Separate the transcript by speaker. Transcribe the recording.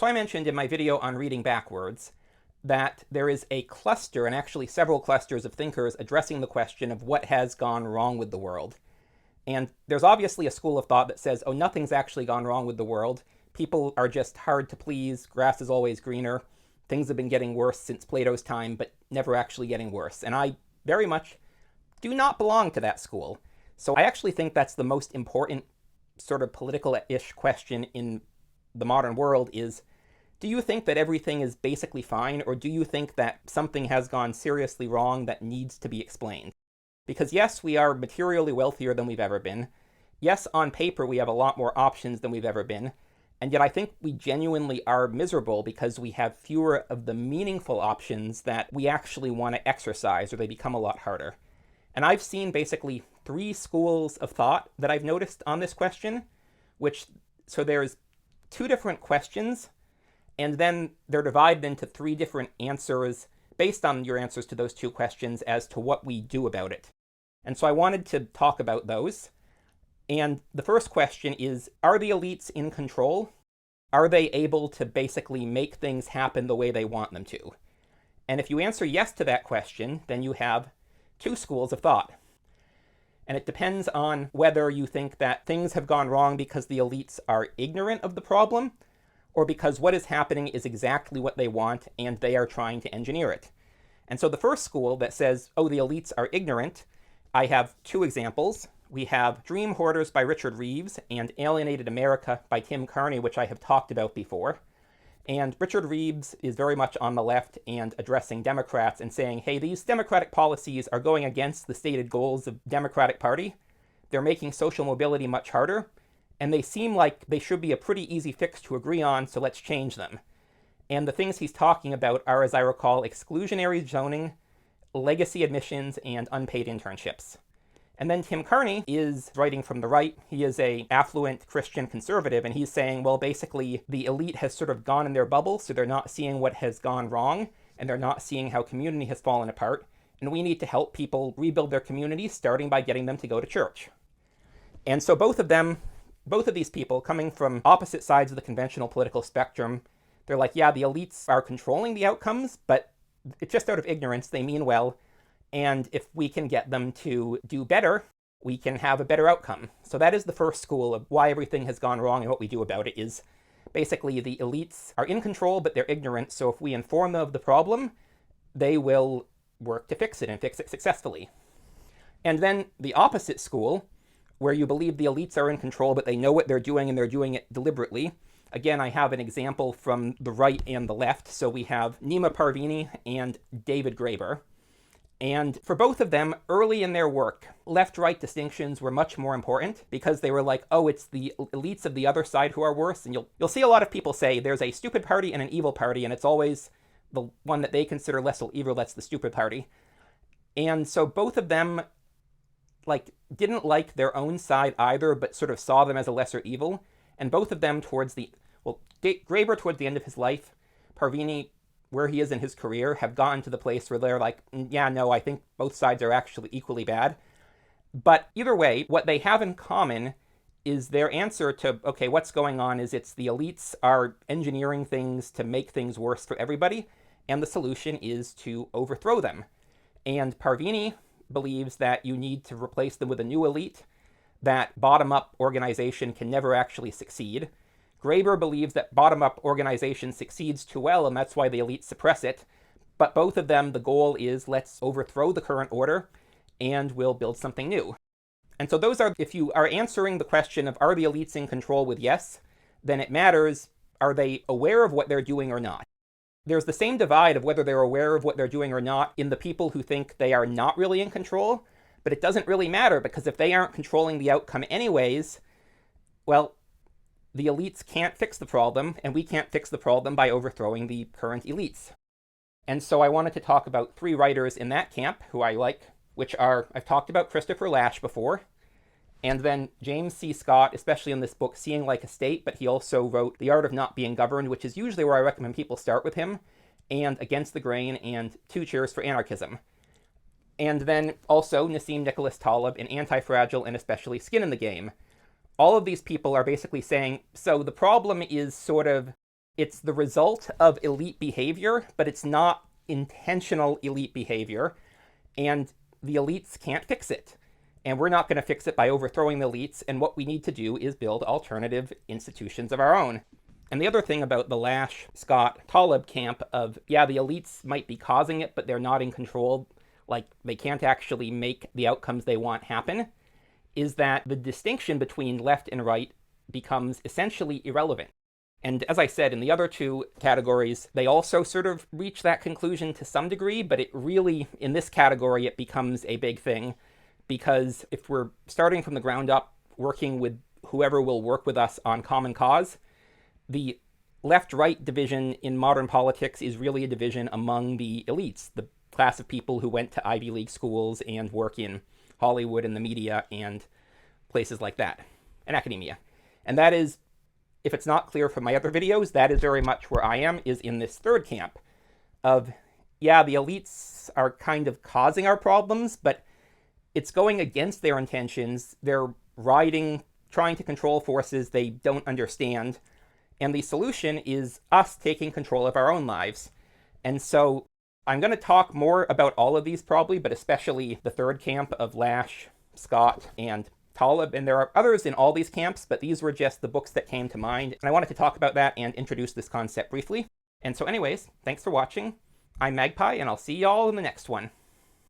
Speaker 1: So I mentioned in my video on reading backwards that there is a cluster, and actually several clusters of thinkers addressing the question of what has gone wrong with the world. And there's obviously a school of thought that says, oh, nothing's actually gone wrong with the world. People are just hard to please. Grass is always greener. Things have been getting worse since Plato's time, but never actually getting worse. And I very much do not belong to that school. So I actually think that's the most important sort of political-ish question in the modern world is, do you think that everything is basically fine, or do you think that something has gone seriously wrong that needs to be explained? Because yes, we are materially wealthier than we've ever been. Yes, on paper we have a lot more options than we've ever been. And yet I think we genuinely are miserable because we have fewer of the meaningful options that we actually want to exercise, or they become a lot harder. And I've seen basically 3 schools of thought that I've noticed on this question, so there's 2 different questions, and then they're divided into 3 different answers based on your answers to those 2 questions as to what we do about it. And so I wanted to talk about those. And the first question is, are the elites in control? Are they able to basically make things happen the way they want them to? And if you answer yes to that question, then you have 2 schools of thought. And it depends on whether you think that things have gone wrong because the elites are ignorant of the problem, or because what is happening is exactly what they want and they are trying to engineer it. And so the first school that says, oh, the elites are ignorant, I have 2 examples. We have Dream Hoarders by Richard Reeves and Alienated America by Tim Carney, which I have talked about before. And Richard Reeves is very much on the left and addressing Democrats and saying, hey, these democratic policies are going against the stated goals of the Democratic Party. They're making social mobility much harder, and they seem like they should be a pretty easy fix to agree on, so let's change them. And the things he's talking about are, as I recall, exclusionary zoning, legacy admissions, and unpaid internships. And then Tim Carney is writing from the right. He is an affluent Christian conservative, and he's saying, well, basically, the elite has sort of gone in their bubble, so they're not seeing what has gone wrong, and they're not seeing how community has fallen apart, and we need to help people rebuild their communities, starting by getting them to go to church. And so both of these people, coming from opposite sides of the conventional political spectrum, they're like, yeah, the elites are controlling the outcomes, but it's just out of ignorance. They mean well. And if we can get them to do better, we can have a better outcome. So that is the first school of why everything has gone wrong and what we do about it is basically the elites are in control, but they're ignorant. So if we inform them of the problem, they will work to fix it and fix it successfully. And then the opposite school, where you believe the elites are in control, but they know what they're doing and they're doing it deliberately. Again, I have an example from the right and the left. So we have Nima Parvini and David Graeber. And for both of them, early in their work, left-right distinctions were much more important because they were like, oh, it's the elites of the other side who are worse. And you'll see a lot of people say there's a stupid party and an evil party, and it's always the one that they consider less evil that's the stupid party. And so both of them didn't like their own side either, but sort of saw them as a lesser evil. And both of them Graeber towards the end of his life, Parvini, where he is in his career, have gotten to the place where they're like, yeah, no, I think both sides are actually equally bad. But either way, what they have in common is their answer to, okay, what's going on is it's the elites are engineering things to make things worse for everybody, and the solution is to overthrow them. And Parvini believes that you need to replace them with a new elite, that bottom-up organization can never actually succeed. Graeber believes that bottom-up organization succeeds too well, and that's why the elites suppress it. But both of them, the goal is let's overthrow the current order, and we'll build something new. And so those are, if you are answering the question of are the elites in control with yes, then it matters, are they aware of what they're doing or not? There's the same divide of whether they're aware of what they're doing or not in the people who think they are not really in control, but it doesn't really matter because if they aren't controlling the outcome anyways, well, the elites can't fix the problem, and we can't fix the problem by overthrowing the current elites. And so I wanted to talk about 3 writers in that camp who I like, which are, I've talked about Christopher Lasch before, and then James C. Scott, especially in this book, Seeing Like a State, but he also wrote The Art of Not Being Governed, which is usually where I recommend people start with him, and Against the Grain, and 2 Cheers for Anarchism. And then also Nassim Nicholas Taleb in Anti-Fragile and especially Skin in the Game. All of these people are basically saying, so the problem is sort of It's the result of elite behavior, but it's not intentional elite behavior, and the elites can't fix it. And we're not going to fix it by overthrowing the elites, and what we need to do is build alternative institutions of our own. And the other thing about the Lasch, Scott, Taleb camp of, yeah, the elites might be causing it, but they're not in control, like they can't actually make the outcomes they want happen, is that the distinction between left and right becomes essentially irrelevant. And as I said, in the other two categories, they also sort of reach that conclusion to some degree, but it really, in this category, it becomes a big thing. Because if we're starting from the ground up, working with whoever will work with us on common cause, the left-right division in modern politics is really a division among the elites, the class of people who went to Ivy League schools and work in Hollywood and the media and places like that, and academia. And that is, if it's not clear from my other videos, that is very much where I am, is in this third camp of, yeah, the elites are kind of causing our problems, but it's going against their intentions. They're trying to control forces they don't understand. And the solution is us taking control of our own lives. And so I'm going to talk more about all of these probably, but especially the third camp of Lasch, Scott, and Taleb. And there are others in all these camps, but these were just the books that came to mind. And I wanted to talk about that and introduce this concept briefly. And so anyways, thanks for watching. I'm Magpie, and I'll see y'all in the next one.